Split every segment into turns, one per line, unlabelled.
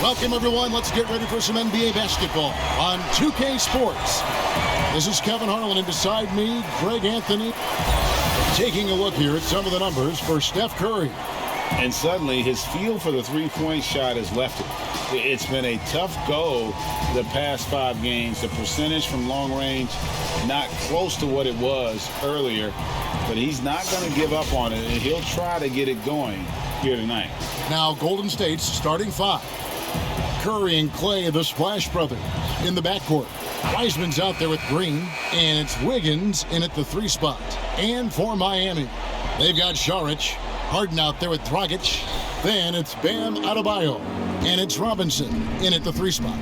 Welcome, everyone. Let's get ready for some NBA basketball on 2K Sports. This is Kevin Harlan, and beside me, Greg Anthony. Taking a look here at some of the numbers for Steph Curry.
And suddenly, his feel for the three-point shot has left him. It's been a tough go the past 5 games. The percentage from long range, not close to what it was earlier. But he's not going to give up on it, and he'll try to get it going here tonight.
Now, Golden State's starting 5. Curry and Clay, the Splash Brothers, in the backcourt. Wiseman's out there with Green, and it's Wiggins in at the 3 spot. And for Miami, they've got Šarić, Harden out there with Dragic. Then it's Bam Adebayo, and it's Robinson in at the 3 spot.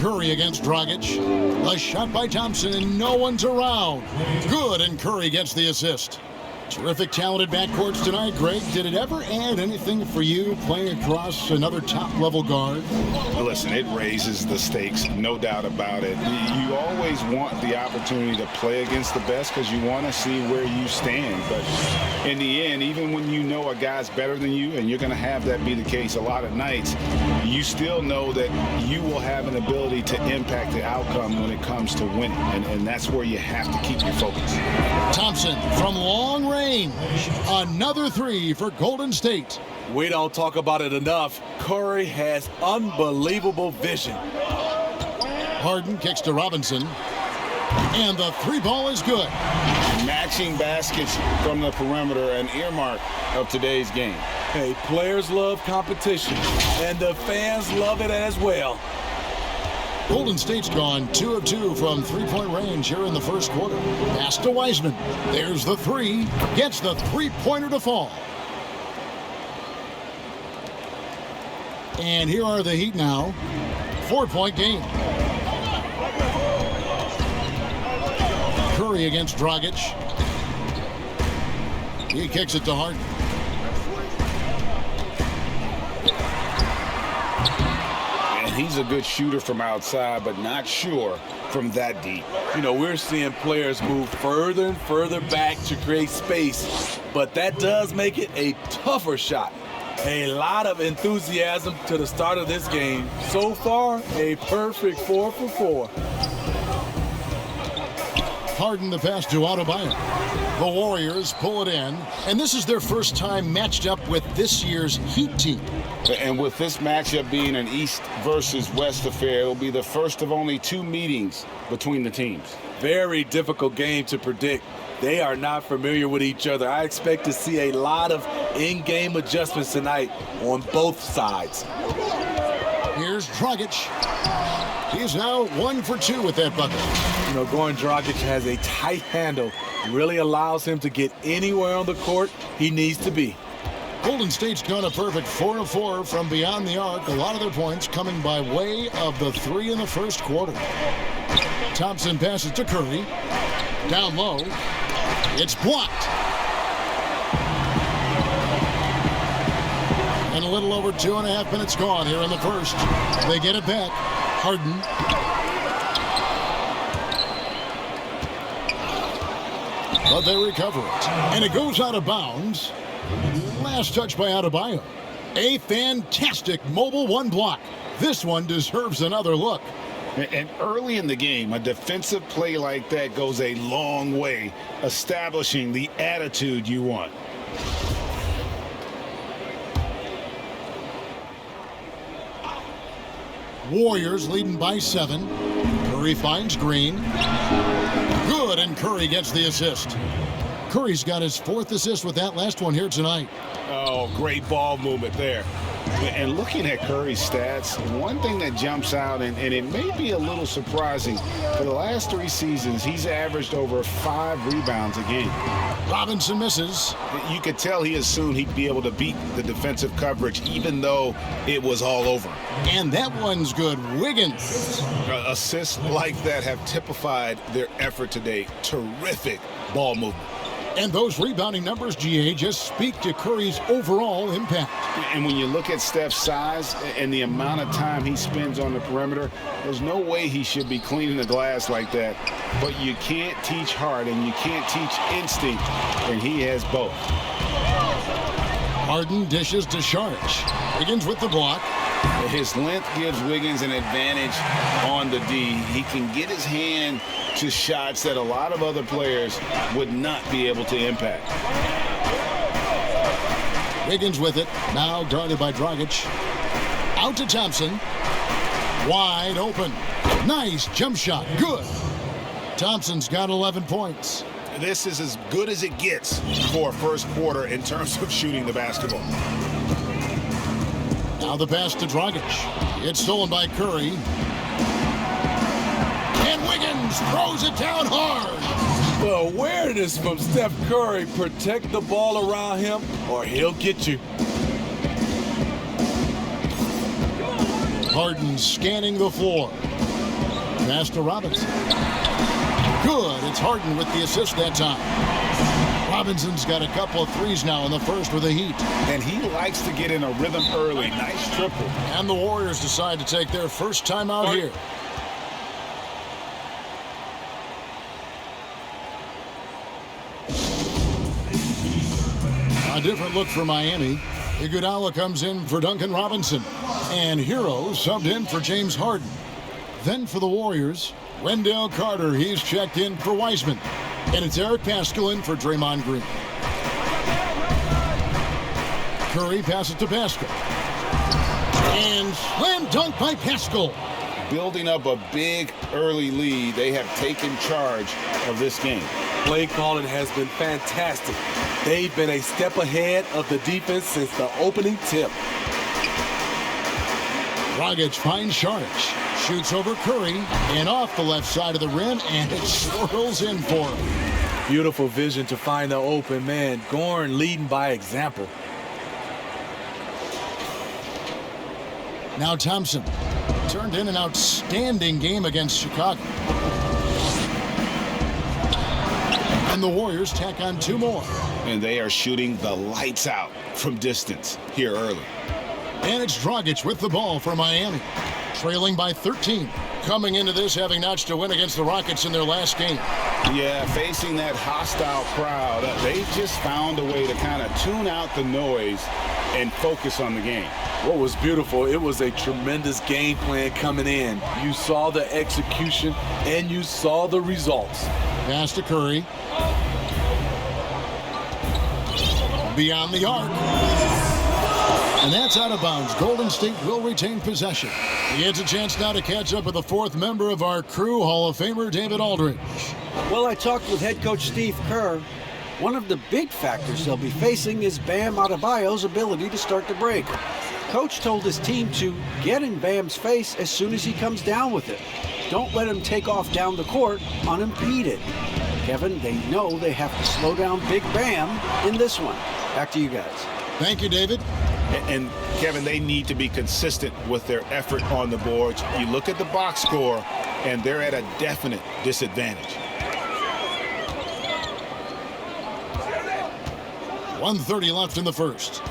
Curry against Dragic. A shot by Thompson, and no one's around. Good, and Curry gets the assist. Terrific, talented backcourts tonight, Greg. Did it ever add anything for you playing across another top-level guard?
Listen, it raises the stakes, no doubt about it. You always want the opportunity to play against the best because you want to see where you stand. But in the end, even when you know a guy's better than you, and you're going to have that be the case a lot of nights, you still know that you will have an ability to impact the outcome when it comes to winning. And that's where you have to keep your focus.
Thompson from long range. Another 3 for Golden State.
We don't talk about it enough. Curry has unbelievable vision.
Harden kicks to Robinson. And the 3 ball is good.
Matching baskets from the perimeter, an earmark of today's game.
Hey, players love competition, and the fans love it as well.
Golden State's gone 2 of 2 from 3-point range here in the first quarter. Pass to Wiseman. There's the 3. Gets the 3-pointer to fall. And here are the Heat now. 4-point game. Curry against Dragic. He kicks it to Harden.
He's a good shooter from outside, but not sure from that deep.
You know, we're seeing players move further and further back to create space, but that does make it a tougher shot. A lot of enthusiasm to the start of this game. So far, a perfect 4 for 4.
Harden the pass to Adebayo. The Warriors pull it in, and this is their first time matched up with this year's Heat team.
And with this matchup being an East versus West affair, it'll be the first of only 2 meetings between the teams.
Very difficult game to predict. They are not familiar with each other. I expect to see a lot of in-game adjustments tonight on both sides.
Here's Dragic. He's now 1 for 2 with that bucket.
You know, Goran Dragic has a tight handle. Really allows him to get anywhere on the court he needs to be.
Golden State's gone a perfect 4 of 4 from beyond the arc. A lot of their points coming by way of the 3 in the first quarter. Thompson passes to Curry. Down low. It's blocked. And a little over 2.5 minutes gone here in the first. They get it back. Harden. But they recover it. And it goes out of bounds. Last touch by Adebayo. A fantastic mobile 1 block. This one deserves another look.
And early in the game, a defensive play like that goes a long way, establishing the attitude you want.
Warriors leading by 7. Curry finds Green. Good, and Curry gets the assist. Curry's got his 4th assist with that last one here tonight.
Oh, great ball movement there. And looking at Curry's stats, one thing that jumps out, and it may be a little surprising, for the last 3 seasons, he's averaged over 5 rebounds a game.
Robinson misses.
You could tell he assumed he'd be able to beat the defensive coverage, even though it was all over.
And that one's good. Wiggins.
Assists like that have typified their effort today. Terrific ball movement.
And those rebounding numbers, GA, just speak to Curry's overall impact.
And when you look at Steph's size and the amount of time he spends on the perimeter, there's no way he should be cleaning the glass like that. But you can't teach heart and you can't teach instinct, and he has both.
Harden dishes to Saric. Wiggins with the block.
His length gives Wiggins an advantage on the D. He can get his hand to shots that a lot of other players would not be able to impact.
Wiggins with it. Now guarded by Dragic. Out to Thompson. Wide open. Nice jump shot. Good. Thompson's got 11 points.
This is as good as it gets for a first quarter in terms of shooting the basketball.
Now the pass to Dragic. It's stolen by Curry. And Wiggins throws it down hard.
The awareness from Steph Curry. Protect the ball around him or he'll get you.
Harden scanning the floor. Pass to Robinson. Good. It's Harden with the assist that time. Robinson's got a couple of threes now in the first with the Heat.
And he likes to get in a rhythm early. Nice triple.
And the Warriors decide to take their first time out here. A different look for Miami. Iguodala comes in for Duncan Robinson. And Hero subbed in for James Harden. Then for the Warriors, Wendell Carter. He's checked in for Wiseman. And it's Eric Paschall in for Draymond Green. Curry passes to Paschall. And slam dunk by Paschall.
Building up a big early lead, they have taken charge of this game.
Play calling has been fantastic. They've been a step ahead of the defense since the opening tip.
Dragic finds Saric. Shoots over Curry and off the left side of the rim, and it swirls in for him.
Beautiful vision to find the open man. Gorn leading by example.
Now Thompson turned in an outstanding game against Chicago. And the Warriors tack on two more.
And they are shooting the lights out from distance here early.
And it's Dragic with the ball for Miami. Trailing by 13. Coming into this having notched a win against the Rockets in their last game.
Yeah, facing that hostile crowd, they just found a way to kind of tune out the noise and focus on the game.
What was beautiful, it was a tremendous game plan coming in. You saw the execution and you saw the results.
Pass to Curry. Beyond the arc. And that's out of bounds. Golden State will retain possession. He gets a chance now to catch up with the fourth member of our crew, Hall of Famer David Aldridge.
Well, I talked with head coach Steve Kerr. One of the big factors they'll be facing is Bam Adebayo's ability to start the break. Coach told his team to get in Bam's face as soon as he comes down with it. Don't let him take off down the court unimpeded. Kevin, they know they have to slow down Big Bam in this one. Back to you guys.
Thank you, David.
And Kevin, they need to be consistent with their effort on the boards. You look at the box score, and they're at a definite disadvantage.
1:30 left in the first.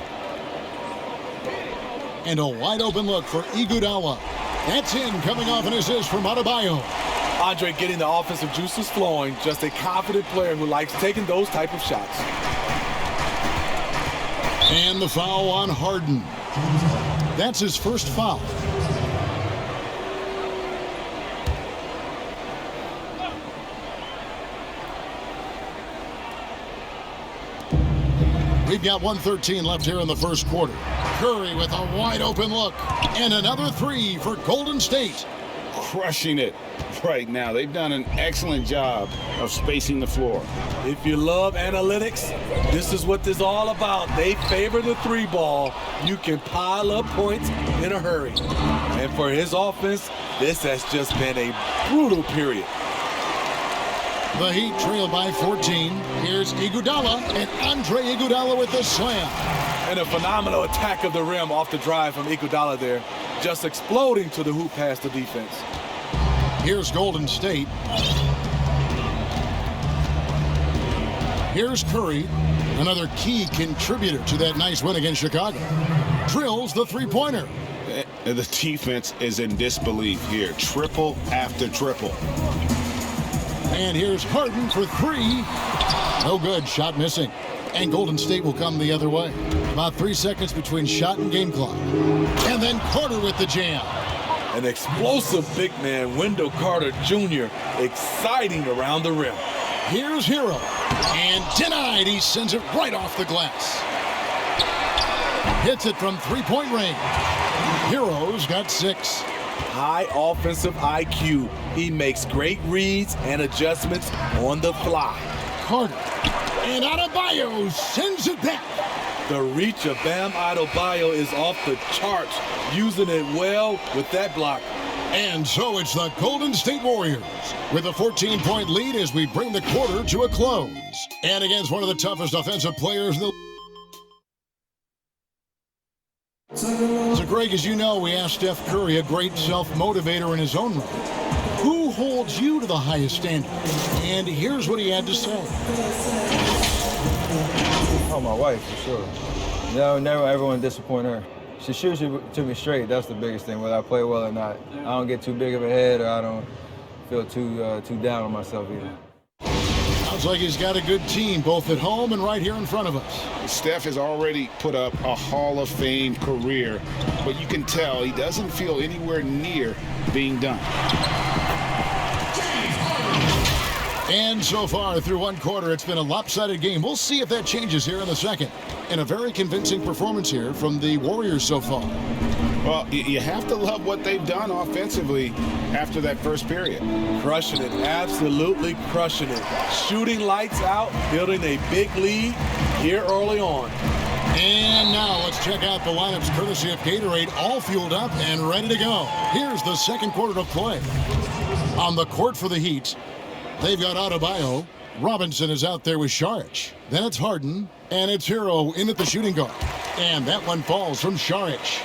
And a wide open look for Iguodala. That's in, coming off an assist from Adebayo.
Andre getting the offensive juices flowing. Just a confident player who likes taking those type of shots.
And the foul on Harden. That's his first foul. We've got 1:13 left here in the first quarter. Curry with a wide open look. And another three for Golden State.
Crushing it right now. They've done an excellent job of spacing the floor.
If you love analytics, this is what this is all about. They favor the three ball. You can pile up points in a hurry. And for his offense, this has just been a brutal period.
The Heat trail by 14. Here's Iguodala, and Andre Iguodala with the slam.
And a phenomenal attack of the rim off the drive from Iguodala there. Just exploding to the hoop past the defense.
Here's Golden State. Here's Curry, another key contributor to that nice win against Chicago. Drills the three-pointer.
The defense is in disbelief here. Triple after triple.
And here's Harden for three. No good. Shot missing. And Golden State will come the other way. About 3 seconds between shot and game clock. And then Carter with the jam.
An explosive big man, Wendell Carter Jr., exciting around the rim.
Here's Hero. And denied. He sends it right off the glass. Hits it from three-point range. Hero's got 6.
High offensive IQ. He makes great reads and adjustments on the fly.
Carter. And Adebayo sends it back.
The reach of Bam Adebayo is off the charts, using it well with that block.
And so it's the Golden State Warriors with a 14-point lead as we bring the quarter to a close. And against one of the toughest offensive players in the So, Greg, as you know, we asked Steph Curry, a great self-motivator in his own right, who holds you to the highest standard? And here's what he had to say.
Oh, my wife, for sure. No, never ever want to disappoint her. She shoots it to me straight. That's the biggest thing, whether I play well or not. I don't get too big of a head, or I don't feel too down on myself either.
Sounds like he's got a good team, both at home and right here in front of us.
Steph has already put up a Hall of Fame career, but you can tell he doesn't feel anywhere near being done.
And so far, through one quarter, it's been a lopsided game. We'll see if that changes here in the second. And a very convincing performance here from the Warriors so far.
Well, you have to love what they've done offensively after that first period.
Crushing it, absolutely crushing it. Shooting lights out, building a big lead here early on.
And now let's check out the lineups courtesy of Gatorade, all fueled up and ready to go. Here's the second quarter of play. On the court for the Heat, they've got Adebayo. Robinson is out there with Saric. Then it's Harden, and it's Hero in at the shooting guard. And that one falls from Saric.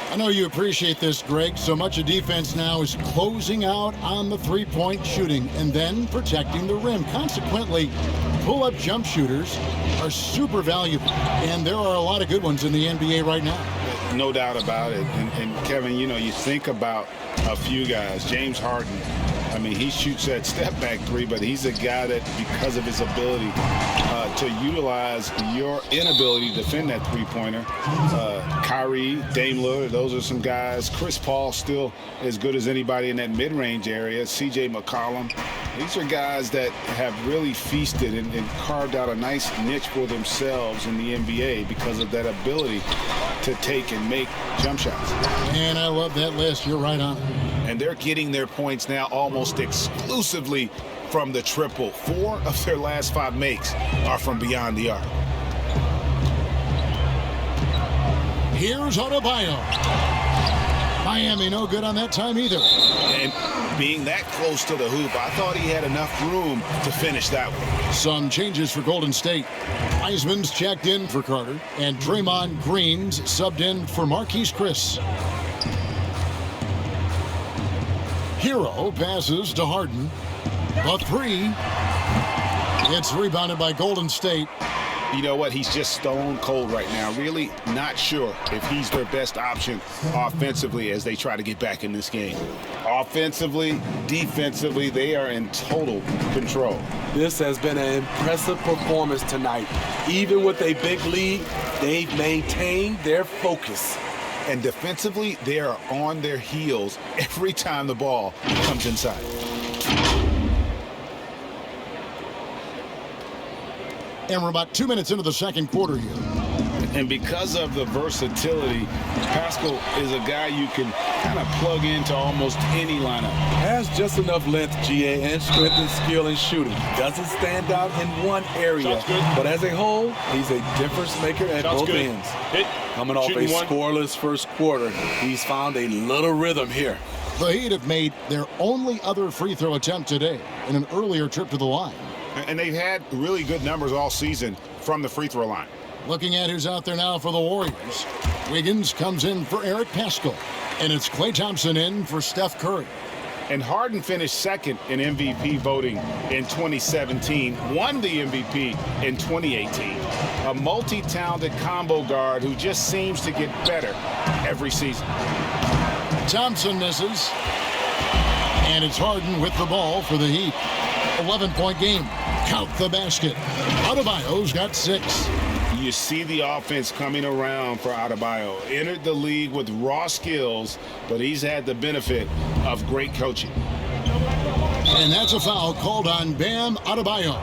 I know you appreciate this, Greg. So much of defense now is closing out on the three-point shooting and then protecting the rim. Consequently, pull-up jump shooters are super valuable, and there are a lot of good ones in the NBA right now.
No doubt about it. And Kevin, you know, you think about a few guys. James Harden, I mean, he shoots that step-back three, but he's a guy that, because of his ability to utilize your inability to defend that three-pointer, Kyrie, Dame Lillard, those are some guys. Chris Paul still as good as anybody in that mid-range area. C.J. McCollum. These are guys that have really feasted and carved out a nice niche for themselves in the NBA because of that ability to take and make jump shots.
And I love that list. You're right on it.
And they're getting their points now almost exclusively from the triple. 4 of their last 5 makes are from beyond the arc.
Here's Adebayo. Miami no good on that time either.
And being that close to the hoop, I thought he had enough room to finish that one.
Some changes for Golden State. Wiseman's checked in for Carter, and Draymond Green's subbed in for Marquise Chris. Hero passes to Harden. The three. It's rebounded by Golden State.
You know what? He's just stone cold right now. Really not sure if he's their best option offensively as they try to get back in this game. Offensively, defensively, they are in total control.
This has been an impressive performance tonight. Even with a big lead, they've maintained their focus.
And defensively, they are on their heels every time the ball comes inside.
And we're about 2 minutes into the second quarter here.
And because of the versatility, Pascal is a guy you can kind of plug into almost any lineup.
Has just enough length, GA, and strength and skill in shooting. Doesn't stand out in one area, but as a whole, he's a difference maker at both ends. Coming off a scoreless first quarter, he's found a little rhythm here.
The Heat have made their only other free throw attempt today in an earlier trip to the line.
And they've had really good numbers all season from the free throw line.
Looking at who's out there now for the Warriors. Wiggins comes in for Eric Paschall. And it's Klay Thompson in for Steph Curry.
And Harden finished second in MVP voting in 2017, won the MVP in 2018. A multi-talented combo guard who just seems to get better every season.
Thompson misses. And it's Harden with the ball for the Heat. 11-point game. Count the basket. Adebayo's got 6.
You see the offense coming around for Adebayo. Entered the league with raw skills, but he's had the benefit of great coaching.
And that's a foul called on Bam Adebayo.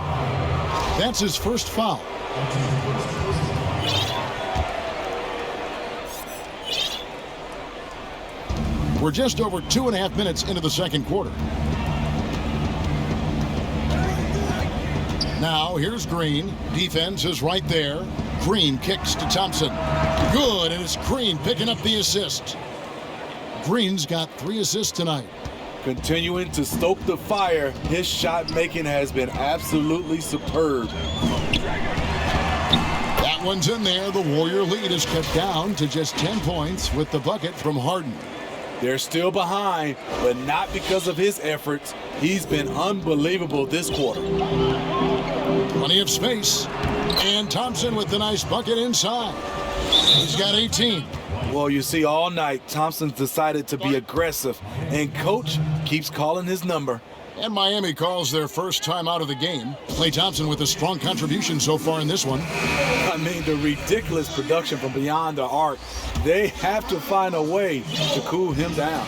That's his first foul. We're just over 2.5 minutes into the second quarter. Now, here's Green. Defense is right there. Green kicks to Thompson. Good, and it's Green picking up the assist. Green's got 3 assists tonight.
Continuing to stoke the fire, his shot making has been absolutely superb.
That one's in there. The Warrior lead is cut down to just 10 points with the bucket from Harden.
They're still behind, but not because of his efforts. He's been unbelievable this quarter.
Plenty of space. And Thompson with the nice bucket inside. He's got 18.
Well, you see, all night, Thompson's decided to be aggressive, and Coach keeps calling his number.
And Miami calls their first time out of the game. Klay Thompson with a strong contribution so far in this one.
I mean, the ridiculous production from beyond the arc. They have to find a way to cool him down.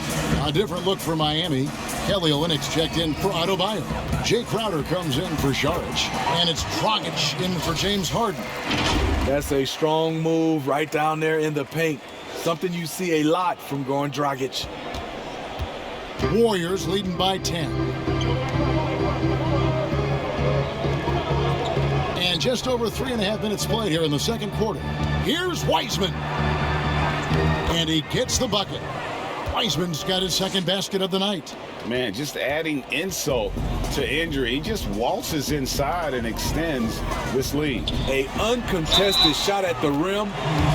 A different look for Miami. Kelly Olynyk checked in for Adebayo. Jay Crowder comes in for Saric. And it's Dragic in for James Harden.
That's a strong move right down there in the paint. Something you see a lot from Goran Dragic.
Warriors leading by 10. And just over 3.5 minutes played here in the second quarter. Here's Wiseman. And he gets the bucket. Wiseman's got his second basket of the night.
Man, just adding insult to injury. He just waltzes inside and extends this lead.
A uncontested shot at the rim.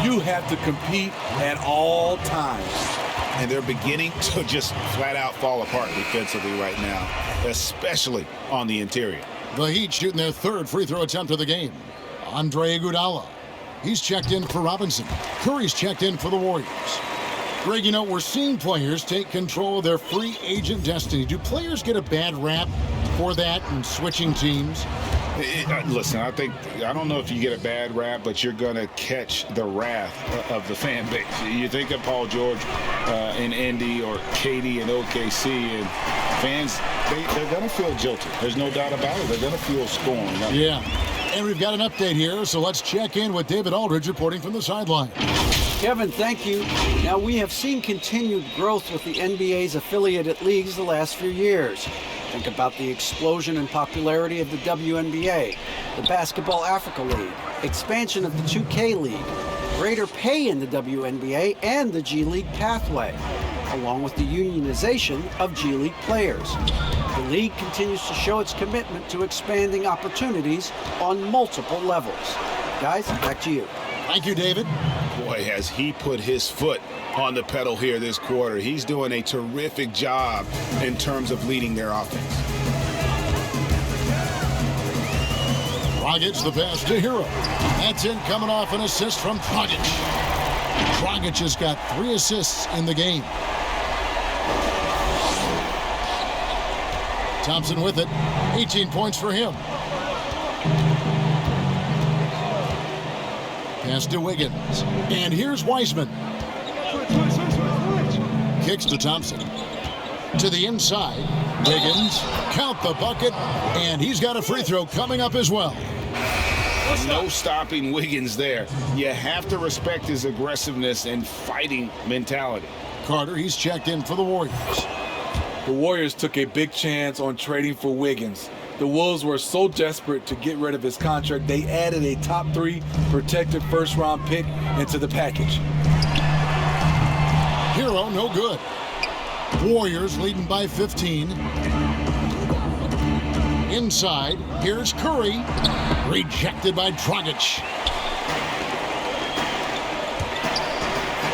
You have to compete at all times.
And they're beginning to just flat out fall apart defensively right now, especially on the interior.
The Heat shooting their third free throw attempt of the game. Andre Iguodala. He's checked in for Robinson. Curry's checked in for the Warriors. Greg, you know, we're seeing players take control of their free agent destiny. Do players get a bad rap for that and switching teams?
Listen, I don't know if you get a bad rap, but you're going to catch the wrath of the fan base. You think of Paul George in Indy or KD in OKC, and fans, they're going to feel jilted. There's no doubt about it. They're going to feel scorned.
Yeah. And we've got an update here, so let's check in with David Aldridge reporting from the sideline.
Kevin, thank you. Now, we have seen continued growth with the NBA's affiliated leagues the last few years. Think about the explosion in popularity of the WNBA, the Basketball Africa League, expansion of the 2K League, greater pay in the WNBA and the G League pathway, along with the unionization of G League players. The league continues to show its commitment to expanding opportunities on multiple levels. Guys, back to you.
Thank you, David.
Boy, has he put his foot on the pedal here this quarter. He's doing a terrific job in terms of leading their offense.
Dragic the pass to Hero. That's in coming off an assist from Dragic. Dragic has got 3 assists in the game. Thompson with it. 18 points for him. Pass to Wiggins. And here's Wiseman. Kicks to Thompson. To the inside. Wiggins. Count the bucket. And he's got a free throw coming up as well.
No stopping Wiggins there. You have to respect his aggressiveness and fighting mentality.
Carter, he's checked in for the Warriors.
The Warriors took a big chance on trading for Wiggins. The Wolves were so desperate to get rid of his contract, they added a top 3 protected first-round pick into the package.
Hero, no good. Warriors leading by 15. Inside, here's Curry. Rejected by Dragic.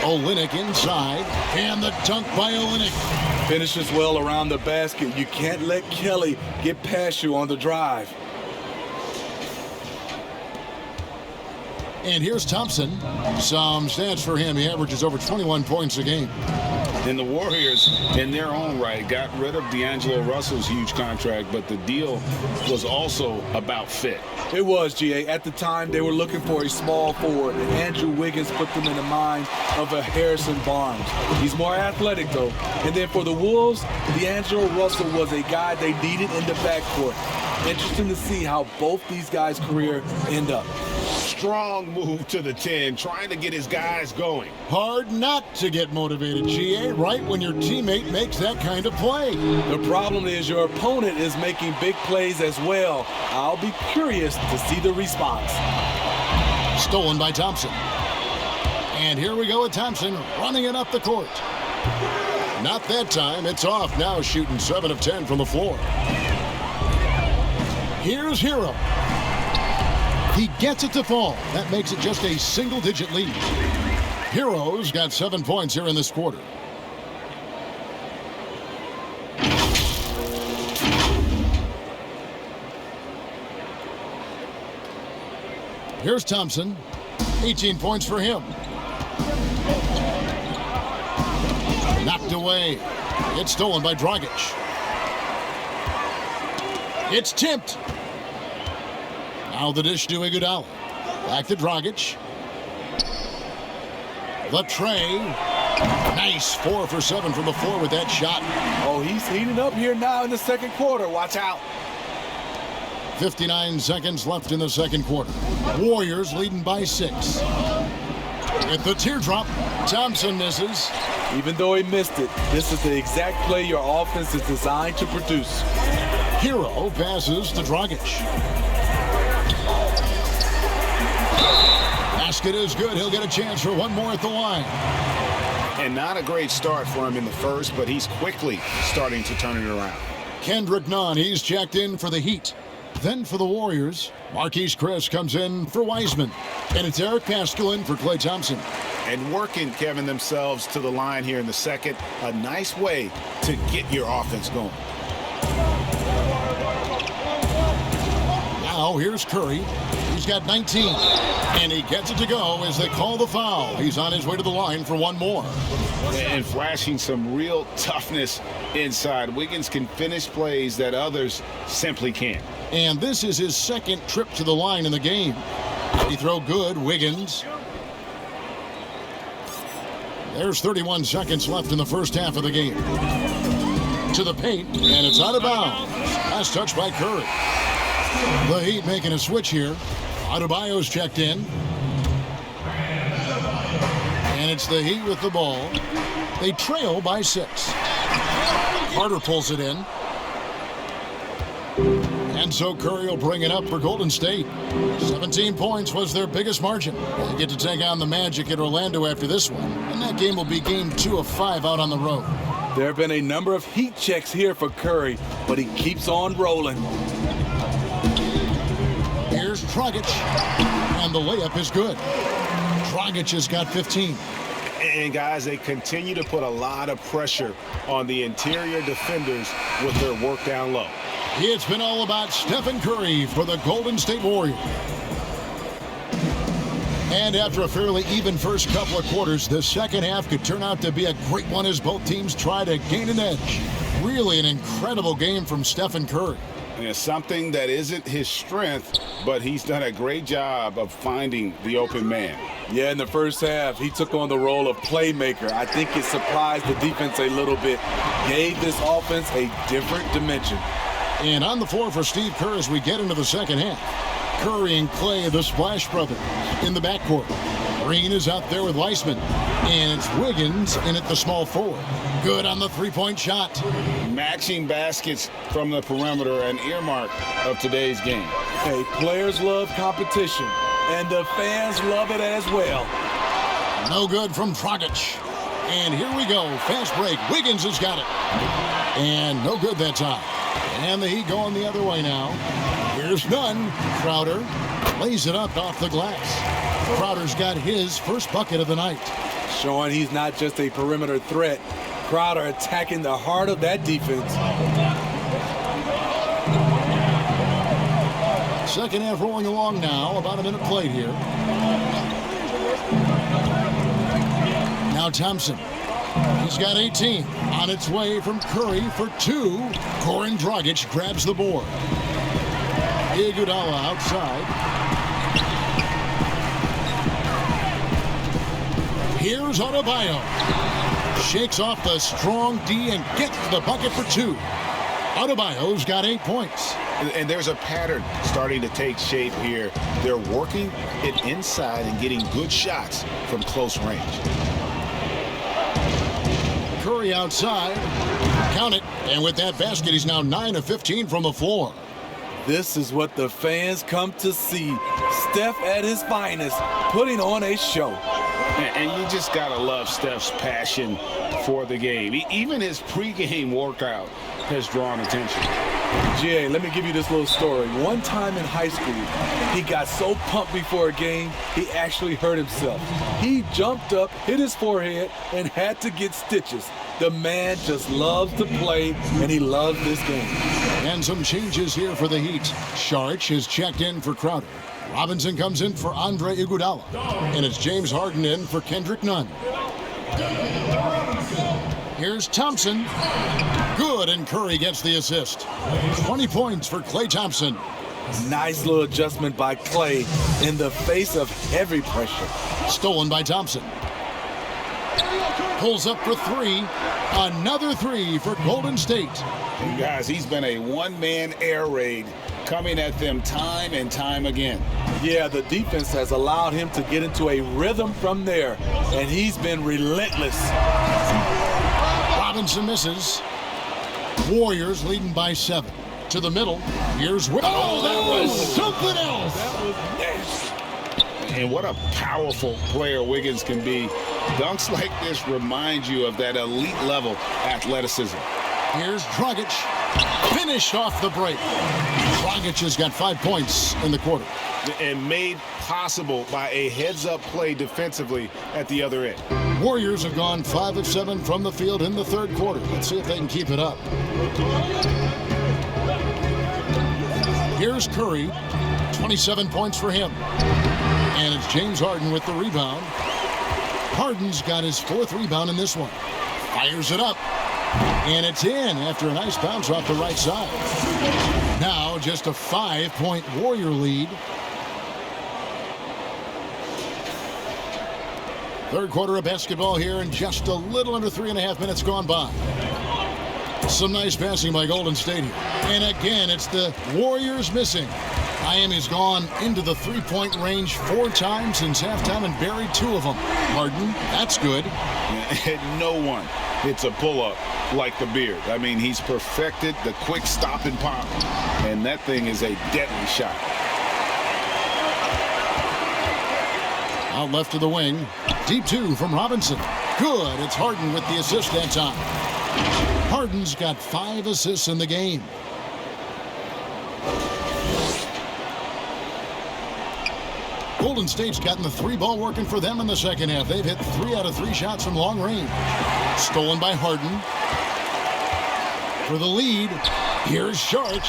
Olynyk inside, and the dunk by Olynyk.
Finishes well around the basket. You can't let Kelly get past you on the drive.
And here's Thompson. Some stats for him. He averages over 21 points a game.
And the Warriors, in their own right, got rid of D'Angelo Russell's huge contract, but the deal was also about fit.
It was, GA. At the time, they were looking for a small forward, and Andrew Wiggins put them in the mind of a Harrison Barnes. He's more athletic, though. And then for the Wolves, D'Angelo Russell was a guy they needed in the backcourt. Interesting to see how both these guys' career end up.
Strong move to the 10, trying to get his guys going.
Hard not to get motivated, GA, right when your teammate makes that kind of play.
The problem is your opponent is making big plays as well. I'll be curious to see the response.
Stolen by Thompson. And here we go with Thompson running it up the court. Not that time. It's off now, shooting 7 of 10 from the floor. Here's Hero. He gets it to fall. That makes it just a single-digit lead. Hero's got 7 points here in this quarter. Here's Thompson. 18 points for him. Knocked away. It's stolen by Dragic. It's tipped. Now the dish to Iguodala. Back to Dragic. The tray. Nice 4 for 7 from the floor with that shot.
Oh, he's heating up here now in the second quarter. Watch out.
59 seconds left in the second quarter. Warriors leading by 6. With the teardrop, Thompson misses.
Even though he missed it, this is the exact play your offense is designed to produce.
Hero passes to Dragic. Basket is good. He'll get a chance for one more at the line.
And not a great start for him in the first, but he's quickly starting to turn it around.
Kendrick Nunn, he's checked in for the Heat. Then for the Warriors, Marquise Chris comes in for Wiseman. And it's Eric Paschall in for Klay Thompson.
And working, Kevin, themselves to the line here in the second. A nice way to get your offense going.
Now here's Curry. He's got 19. And he gets it to go as they call the foul. He's on his way to the line for one more.
And flashing some real toughness inside. Wiggins can finish plays that others simply can't.
And this is his second trip to the line in the game. He throw good, Wiggins. There's 31 seconds left in the first half of the game. To the paint, and it's out of bounds. Last touch by Curry. The Heat making a switch here. Adebayo's checked in. And it's the Heat with the ball. They trail by 6. Carter pulls it in. And so Curry will bring it up for Golden State. 17 points was their biggest margin. They get to take on the Magic at Orlando after this one. And that game will be game 2 of 5 out on the road.
There have been a number of heat checks here for Curry, but he keeps on rolling.
Here's Dragic. And the layup is good. Dragic has got 15.
And guys, they continue to put a lot of pressure on the interior defenders with their work down low.
It's been all about Stephen Curry for the Golden State Warriors. And after a fairly even first couple of quarters, the second half could turn out to be a great one as both teams try to gain an edge. Really an incredible game from Stephen Curry.
And it's something that isn't his strength, but he's done a great job of finding the open man.
Yeah, in the first half, he took on the role of playmaker. I think it surprised the defense a little bit, gave this offense a different dimension.
And on the floor for Steve Kerr as we get into the second half. Curry and Klay, the Splash Brothers, in the backcourt. Green is out there with Weissman. And it's Wiggins in at the small forward. Good on the three-point shot.
Matching baskets from the perimeter, an earmark of today's game.
Hey, players love competition, and the fans love it as well.
No good from Dragic. And here we go. Fast break. Wiggins has got it. And no good that time. And the Heat going the other way now. Here's Nunn. Crowder lays it up off the glass. Crowder's got his first bucket of the night.
Showing he's not just a perimeter threat. Crowder attacking the heart of that defense.
Second half rolling along now. About a minute played here. Now Thompson. He's got 18. On its way from Curry for 2. Goran Dragic grabs the board. Iguodala outside. Here's Adebayo. Shakes off the strong D and gets the bucket for 2. Adebayo's got 8 points.
And there's a pattern starting to take shape here. They're working it inside and getting good shots from close range.
Curry outside. Count it. And with that basket, he's now 9 of 15 from the floor.
This is what the fans come to see. Steph at his finest, putting on a show.
And you just got to love Steph's passion for the game. Even his pregame workout has drawn attention.
GA, let me give you this little story. One time in high school, he got so pumped before a game, he actually hurt himself. He jumped up, hit his forehead, and had to get stitches. The man just loves to play, and he loves this game.
And some changes here for the Heat. Saric is checked in for Crowder. Robinson comes in for Andre Iguodala. And it's James Harden in for Kendrick Nunn. Here's Thompson. Good, and Curry gets the assist. 20 points for Klay Thompson.
Nice little adjustment by Klay in the face of heavy pressure.
Stolen by Thompson. Pulls up for 3. Another 3 for Golden State.
You guys, he's been a one-man air raid coming at them time and time again.
Yeah, the defense has allowed him to get into a rhythm from there, and he's been relentless.
Robinson misses. Warriors leading by 7. To the middle. Here's oh, that was something else.
That was nasty.
And what a powerful player Wiggins can be. Dunks like this remind you of that elite level athleticism.
Here's Dragic. Finished off the break. Dragic has got 5 points in the quarter.
And made possible by a heads-up play defensively at the other end.
Warriors have gone 5 of 7 from the field in the third quarter. Let's see if they can keep it up. Here's Curry. 27 points for him. And it's James Harden with the rebound. Harden's got his 4th rebound in this one. Fires it up. And it's in after a nice bounce off the right side. Now just a 5-point Warrior lead. Third quarter of basketball here, and just a little under 3.5 minutes gone by. Some nice passing by Golden State here. And again, it's the Warriors missing. Miami's gone into the 3-point range 4 times since halftime and buried 2 of them. Harden, that's good.
And no one hits a pull-up like the Beard. I mean, he's perfected the quick stop and pop, and that thing is a deadly shot.
Out left to the wing. Deep 2 from Robinson. Good. It's Harden with the assist that time. Harden's got 5 assists in the game. Golden State's gotten the 3-ball working for them in the second half. They've hit 3 out of 3 shots from long range. Stolen by Harden. For the lead, here's Saric.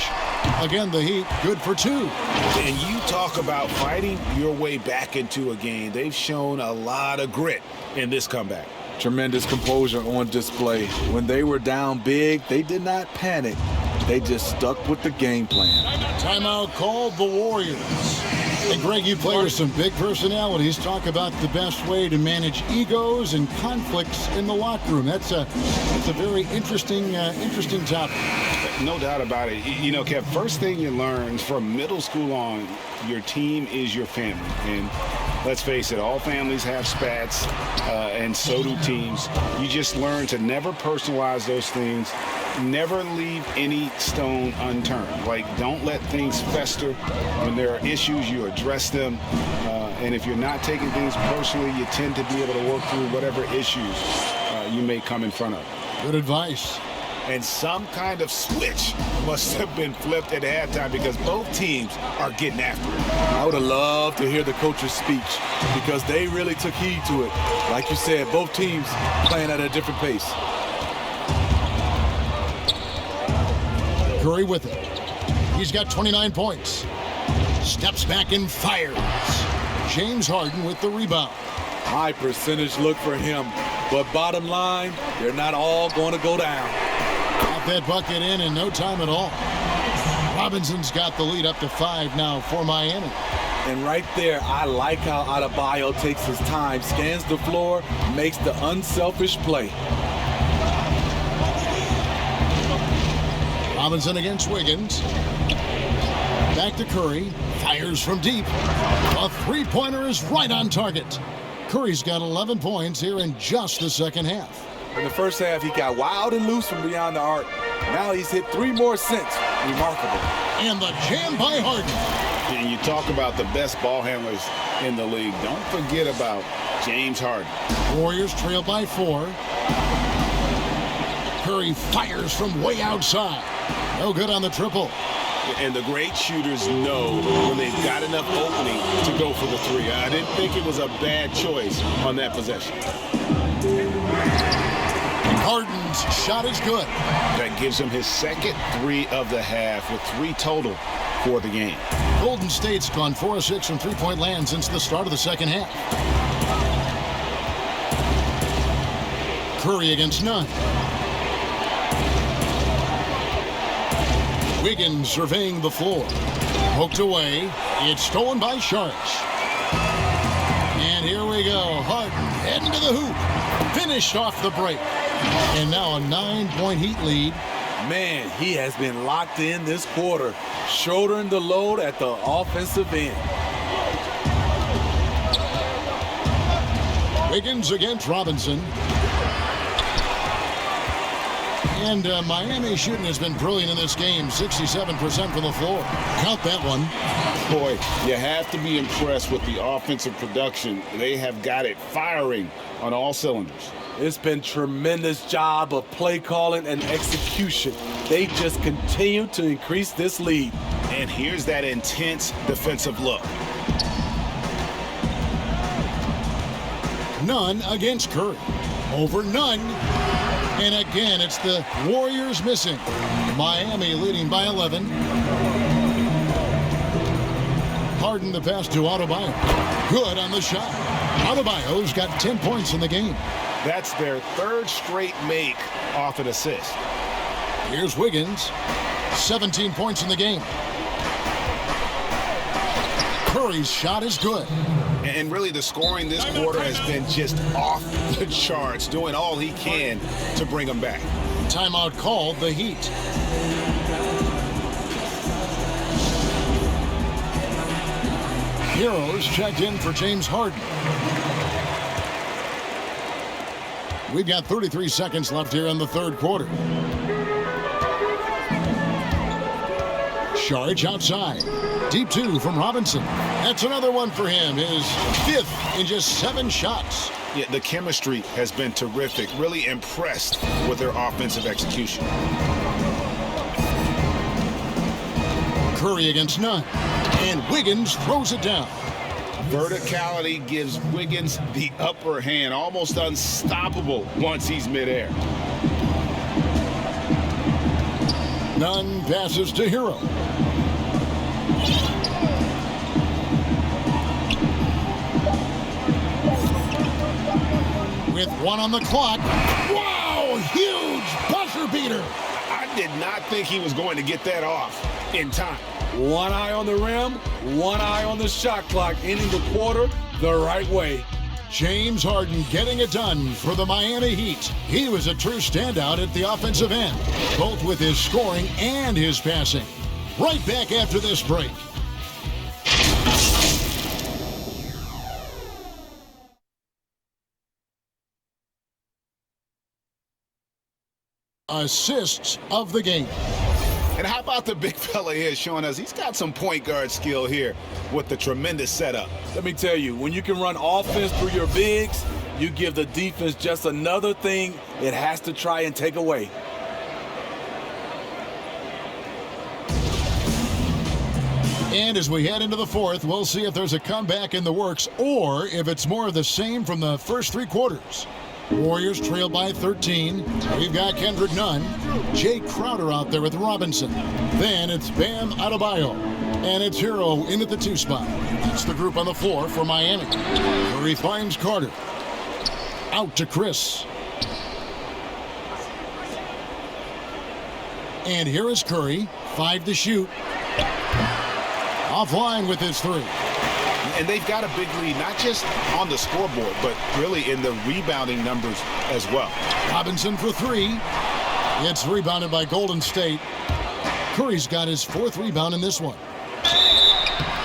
Again, the Heat, good for 2.
And you talk about fighting your way back into a game. They've shown a lot of grit in this comeback.
Tremendous composure on display. When they were down big, they did not panic. They just stuck with the game plan.
Timeout called the Warriors. And Greg, you play with some big personalities. Talk about the best way to manage egos and conflicts in the locker room. That's a very interesting topic.
No doubt about it. You know, Kev, first thing you learn from middle school on, your team is your family. And let's face it, all families have spats, and so do teams. You just learn to never personalize those things. Never leave any stone unturned. Like, don't let things fester. When there are issues, you address them. And if you're not taking things personally, you tend to be able to work through whatever issues you may come in front of.
Good advice.
And some kind of switch must have been flipped at halftime because both teams are getting after it.
I would have loved to hear the coach's speech because they really took heed to it. Like you said, both teams playing at a different pace.
Curry with it. He's got 29 points. Steps back and fires. James Harden with the rebound.
High percentage look for him. But bottom line, they're not all going to go down.
Got that bucket in no time at all. Robinson's got the lead up to 5 now for Miami.
And right there, I like how Adebayo takes his time, scans the floor, makes the unselfish play.
Robinson against Wiggins. Back to Curry. Fires from deep. A three-pointer is right on target. Curry's got 11 points here in just the second half.
In the first half, he got wild and loose from beyond the arc. Now he's hit 3 more since. Remarkable.
And the jam by Harden.
And you talk about the best ball handlers in the league. Don't forget about James Harden.
Warriors trail by 4. Curry fires from way outside. No good on the triple.
And the great shooters know when they've got enough opening to go for the 3. I didn't think it was a bad choice on that possession.
Harden's shot is good.
That gives him his second 3 of the half with 3 total for the game.
Golden State's gone 4 of 6 from three-point land since the start of the second half. Curry against Nunn. Wiggins surveying the floor. Poked away. It's stolen by Sharks. And here we go. Harden heading to the hoop. Finished off the break. And now a 9-point Heat lead.
Man, he has been locked in this quarter, shouldering the load at the offensive end.
Wiggins against Robinson. And Miami shooting has been brilliant in this game. 67% from the floor. Count that one.
Boy, you have to be impressed with the offensive production. They have got it firing on all cylinders.
It's been tremendous job of play calling and execution. They just continue to increase this lead.
And here's that intense defensive look.
Nunn against Curry. Over Nunn. And again, it's the Warriors missing. Miami leading by 11. Harden the pass to Adebayo. Good on the shot. Adebayo's got 10 points in the game.
That's their 3rd straight make off an assist.
Here's Wiggins. 17 points in the game. Curry's shot is good.
And really the scoring this quarter has been just off the charts, doing all he can to bring them back.
Timeout called the Heat. Heroes checked in for James Harden. We've got 33 seconds left here in the third quarter. Sharge outside. Deep 2 from Robinson. That's another one for him. His 5th in just 7 shots.
Yeah, the chemistry has been terrific. Really impressed with their offensive execution.
Curry against Nunn. And Wiggins throws it down.
Verticality gives Wiggins the upper hand, almost unstoppable once he's midair.
Nunn passes to Hero. With 1 on the clock. Wow, huge buzzer beater.
I did not think he was going to get that off in time.
One eye on the rim, one eye on the shot clock, ending the quarter the right way.
James Harden getting it done for the Miami Heat. He was a true standout at the offensive end, both with his scoring and his passing. Right back after this break. Assists of the game.
And how about the big fella here showing us he's got some point guard skill here with the tremendous setup.
Let me tell you, when you can run offense through your bigs, you give the defense just another thing it has to try and take away.
And as we head into the fourth, we'll see if there's a comeback in the works or if it's more of the same from the first 3 quarters. Warriors trail by 13. We've got Kendrick Nunn. Jay Crowder out there with Robinson. Then it's Bam Adebayo. And it's Hero in at the 2 spot. That's the group on the floor for Miami. Curry finds Carter. Out to Chris. And here is Curry. 5 to shoot. Offline with his 3.
And they've got a big lead, not just on the scoreboard, but really in the rebounding numbers as well.
Robinson for 3. It's rebounded by Golden State. Curry's got his 4th rebound in this one.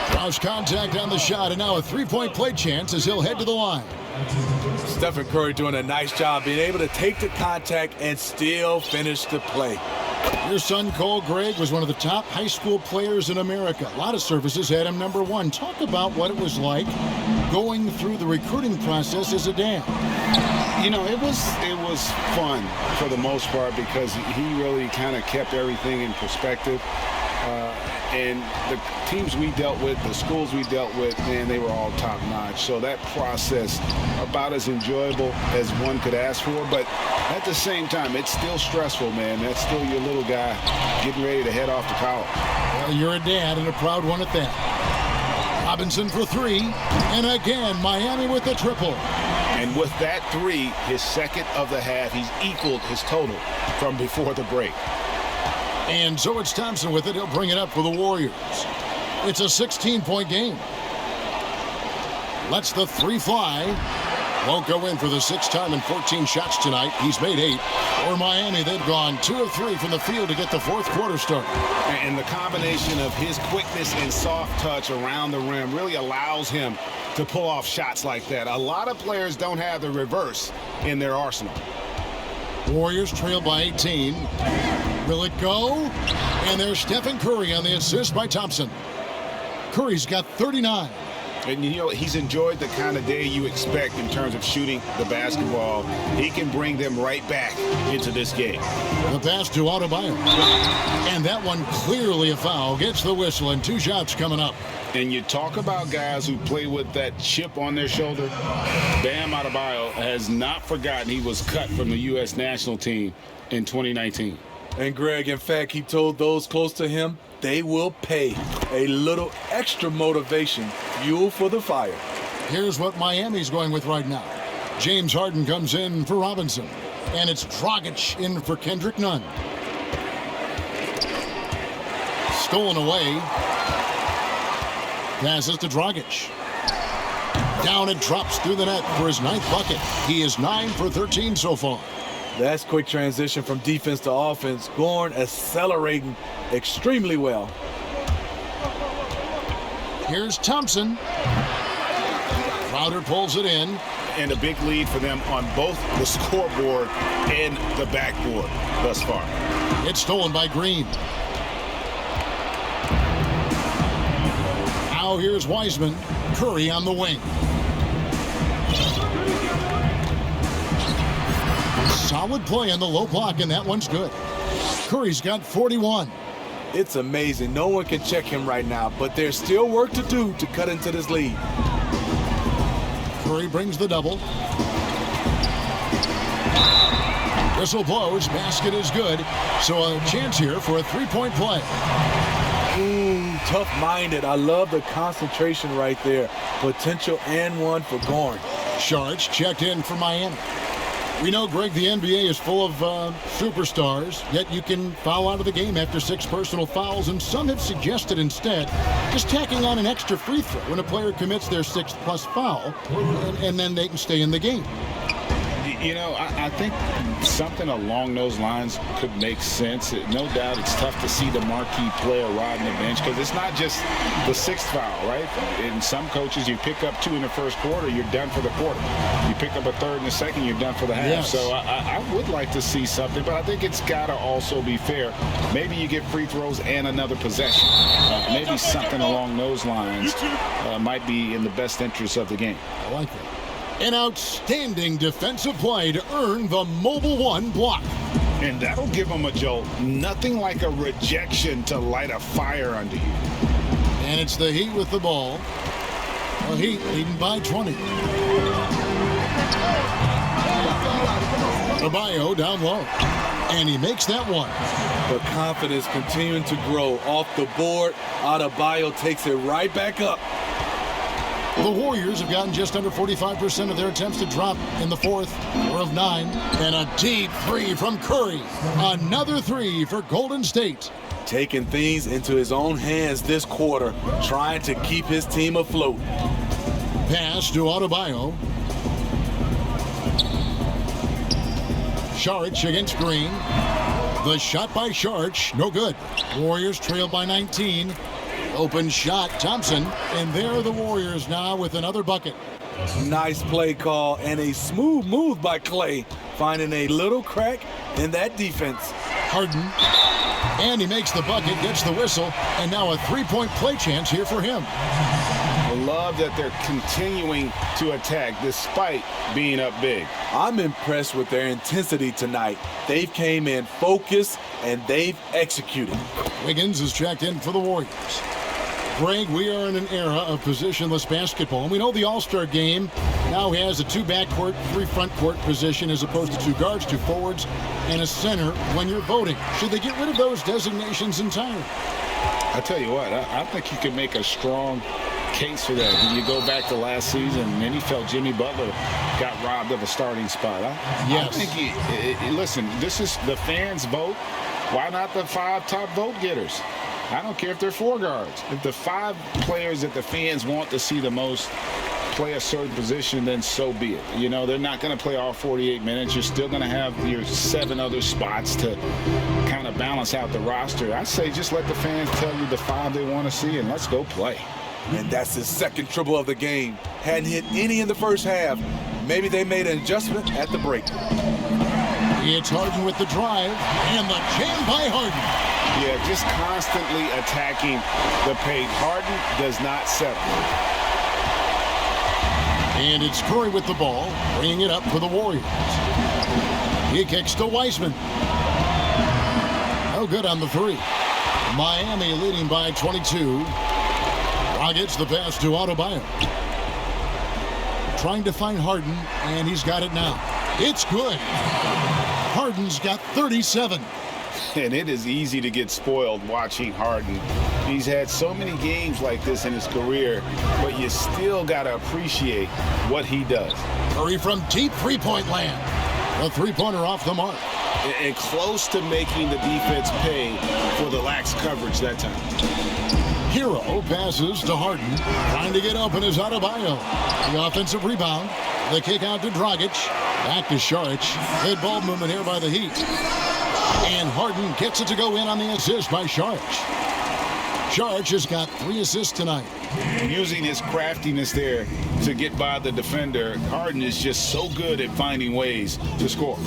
Draws contact on the shot, and now a 3-point play chance as he'll head to the line.
Stephen Curry doing a nice job being able to take the contact and still finish the play.
Your son, Cole Greg, was one of the top high school players in America. A lot of services had him number 1. Talk about what it was like going through the recruiting process as a dad.
You know, it was fun for the most part because he really kind of kept everything in perspective. And the teams we dealt with, the schools we dealt with, man, they were all top-notch. So that process, about as enjoyable as one could ask for. But at the same time, it's still stressful, man. That's still your little guy getting ready to head off to college.
Well, you're a dad and a proud one at that. Robinson for 3. And again, Miami with the triple.
And with that 3, his second of the half, he's equaled his total from before the break.
And so it's Thompson with it. He'll bring it up for the Warriors. It's a 16-point game. Lets the 3 fly. Won't go in for the 6th time in 14 shots tonight. He's made 8. For Miami, they've gone 2 of 3 from the field to get the 4th quarter started.
And the combination of his quickness and soft touch around the rim really allows him to pull off shots like that. A lot of players don't have the reverse in their arsenal.
Warriors trail by 18. Will it go? And there's Stephen Curry on the assist by Thompson. Curry's got 39.
And, you know, he's enjoyed the kind of day you expect in terms of shooting the basketball. He can bring them right back into this game.
The pass to Adebayo. And that one clearly a foul. Gets the whistle, and 2 shots coming up.
And you talk about guys who play with that chip on their shoulder. Bam Adebayo has not forgotten he was cut from the U.S. national team in 2019.
And Greg, in fact, he told those close to him they will pay. A little extra motivation, fuel for the fire.
Here's what Miami's going with right now. James Harden comes in for Robinson. And it's Dragic in for Kendrick Nunn. Stolen away. Passes to Dragic. Down it drops through the net for his 9th bucket. He is 9 for 13 so far.
That's quick transition from defense to offense. Gorn accelerating extremely well.
Here's Thompson. Crowder pulls it in.
And a big lead for them on both the scoreboard and the backboard thus far.
It's stolen by Green. Now here's Wiseman. Curry on the wing. Solid play on the low block, and that one's good. Curry's got 41.
It's amazing. No one can check him right now, but there's still work to do to cut into this lead.
Curry brings the double. Whistle blows. Basket is good. So a chance here for a 3-point play.
Tough-minded. I love the concentration right there. Potential and one for Gorn.
Shards checked in for Miami. We know, Greg, the NBA is full of superstars, yet you can foul out of the game after 6 personal fouls, and some have suggested instead just tacking on an extra free throw when a player commits their 6th plus foul, and then they can stay in the game.
You know, I think something along those lines could make sense. No doubt it's tough to see the marquee player riding the bench because it's not just the 6th foul, right? In some coaches, you pick up 2 in the first quarter, you're done for the quarter. You pick up a 3rd in the second, you're done for the half.
Yes.
So I would like to see something, but I think it's got to also be fair. Maybe you get free throws and another possession. Maybe something along those lines might be in the best interest of the game.
I like that. An outstanding defensive play to earn the Mobile One block.
And that'll give them a jolt. Nothing like a rejection to light a fire under you.
And it's the Heat with the ball. Well, Heat leading by 20. Adebayo down low. And he makes that one.
The confidence continuing to grow off the board. Adebayo takes it right back up.
The Warriors have gotten just under 45% of their attempts to drop in the fourth. 4 of 9. And a deep three from Curry. Another three for Golden State.
Taking things into his own hands this quarter, trying to keep his team afloat.
Pass to Adebayo. Saric against Green. The shot by Saric, no good. Warriors trail by 19. Open shot, Thompson. And there are the Warriors now with another bucket.
Nice play call and a smooth move by Clay, finding a little crack in that defense.
Harden. And he makes the bucket, gets the whistle, and now a three-point play chance here for him.
I love that they're continuing to attack despite being up big.
I'm impressed with their intensity tonight. They've came in focused and they've executed.
Wiggins is checked in for the Warriors. Greg, we are in an era of positionless basketball, and we know the All-Star game now has a 2 backcourt, 3 frontcourt position as opposed to 2 guards, 2 forwards, and a center when you're voting. Should they get rid of those designations entirely?
I tell you what, I think you can make a strong case for that. You go back to last season, and then he felt Jimmy Butler got robbed of a starting spot.
Yes.
I think listen, this is the fans' vote. Why not the 5 top vote getters? I don't care if they're 4 guards. If the 5 players that the fans want to see the most play a certain position, then so be it. You know, they're not going to play all 48 minutes. You're still going to have your 7 other spots to kind of balance out the roster. I say just let the fans tell you the 5 they want to see, and let's go play.
And that's his second triple of the game. Hadn't hit any in the first half. Maybe they made an adjustment at the break.
It's Harden with the drive, and the jam by Harden.
Yeah, just constantly attacking the paint. Harden does not settle.
And it's Curry with the ball, bringing it up for the Warriors. He kicks to Wiseman. No good on the 3. Miami leading by 22. Gets the pass to Adebayo. Trying to find Harden, and he's got it now. It's good. Harden's got 37.
And it is easy to get spoiled watching Harden. He's had so many games like this in his career, but you still got to appreciate what he does.
Curry from deep three-point land. A three-pointer off the mark.
And close to making the defense pay for the lax coverage that time.
Hero passes to Harden. Trying to get open is Adebayo. The offensive rebound. The kick out to Dragic. Back to Saric. Good ball movement here by the Heat. And Harden gets it to go in on the assist by Saric. Saric has got 3 assists tonight.
Using his craftiness there to get by the defender, Harden is just so good at finding ways to score.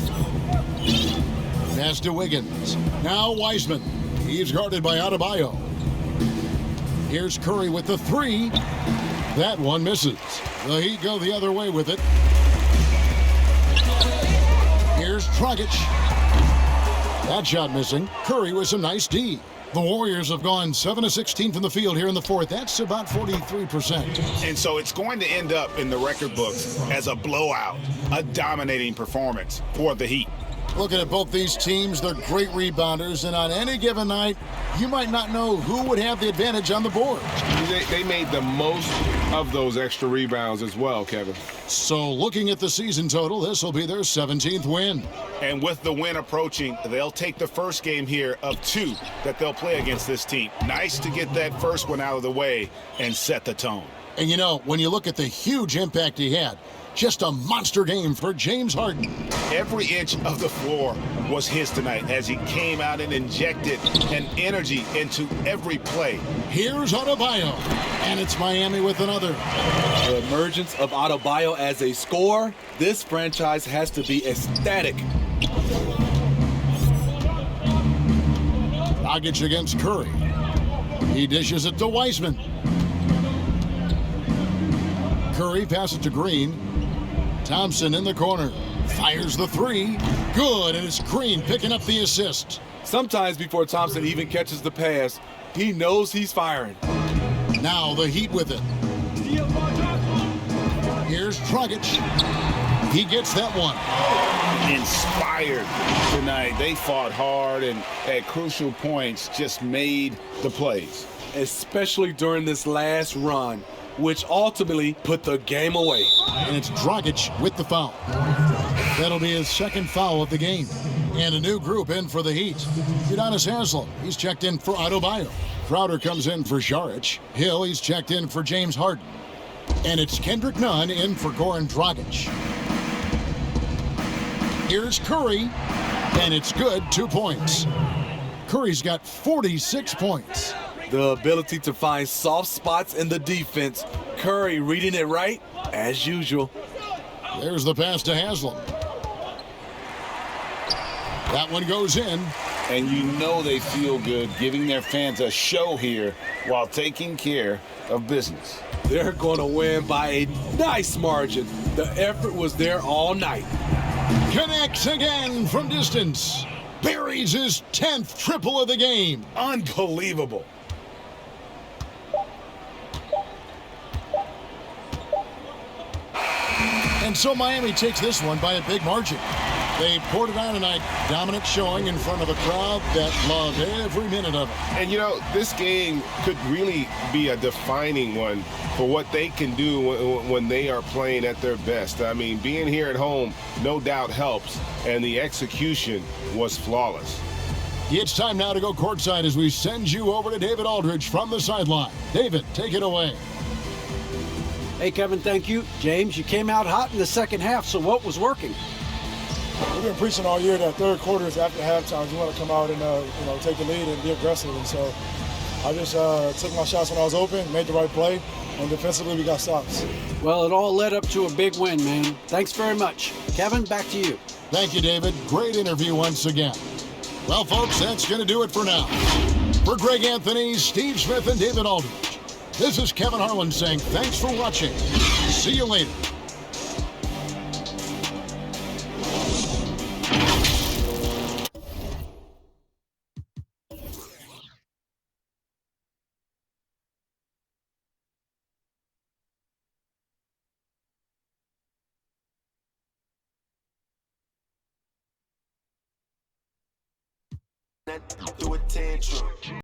Pass to Wiggins. Now Wiseman. He's guarded by Adebayo. Here's Curry with the 3. That one misses. The Heat go the other way with it. Here's Dragic. That shot missing. Curry with some nice D. The Warriors have gone 7 of 16 from the field here in the fourth. That's about 43%.
And so it's going to end up in the record books as a blowout, a dominating performance for the Heat.
Looking at both these teams, they're great rebounders, and on any given night, you might not know who would have the advantage on the board.
They made the most of those extra rebounds as well, Kevin.
So looking at the season total, this will be their 17th win.
And with the win approaching, they'll take the first game here of 2 that they'll play against this team. Nice to get that first one out of the way and set the tone.
And you know, when you look at the huge impact he had, just a monster game for James Harden.
Every inch of the floor was his tonight as he came out and injected an energy into every play.
Here's Adebayo, and it's Miami with another.
The emergence of Adebayo as a scorer, this franchise has to be ecstatic.
Dragic against Curry. He dishes it to Wiseman. Curry passes to Green. Thompson in the corner. Fires the 3. Good, and it's Green picking up the assist.
Sometimes before Thompson even catches the pass, he knows he's firing.
Now the Heat with it. Here's Dragic. He gets that one.
Inspired tonight. They fought hard and at crucial points just made the plays.
Especially during this last run. which ultimately put the game away.
And it's Dragic with the foul. That'll be his second foul of the game. And a new group in for the Heat. Udonis Haslem, he's checked in for Adebayo. Crowder comes in for Saric. Hill, he's checked in for James Harden. And it's Kendrick Nunn in for Goran Dragic. Here's Curry, and it's good, 2 points. Curry's got 46 points.
The ability to find soft spots in the defense. Curry reading it right, as usual.
There's the pass to Haslem. That one goes in.
And you know they feel good giving their fans a show here while taking care of business.
They're going to win by a nice margin. The effort was there all night.
Connects again from distance. Buries his 10th triple of the game.
Unbelievable.
And so Miami takes this one by a big margin. They poured it on tonight. Dominant showing in front of a crowd that loved every minute of it.
And, you know, this game could really be a defining one for what they can do when they are playing at their best. I mean, being here at home no doubt helps, and the execution was flawless.
It's time now to go courtside as we send you over to David Aldridge from the sideline. David, take it away.
Hey, Kevin, thank you. James, you came out hot in the second half, so what was working?
We've been preaching all year that third quarters after halftime, you want to come out and take the lead and be aggressive. And so I just took my shots when I was open, made the right play, and defensively we got stops.
Well, it all led up to a big win, man. Thanks very much. Kevin, back to you.
Thank you, David. Great interview once again. Well, folks, that's going to do it for now. For Greg Anthony, Steve Smith, and David Aldridge, this is Kevin Harlan saying thanks for watching. See you later.
Do a tantrum.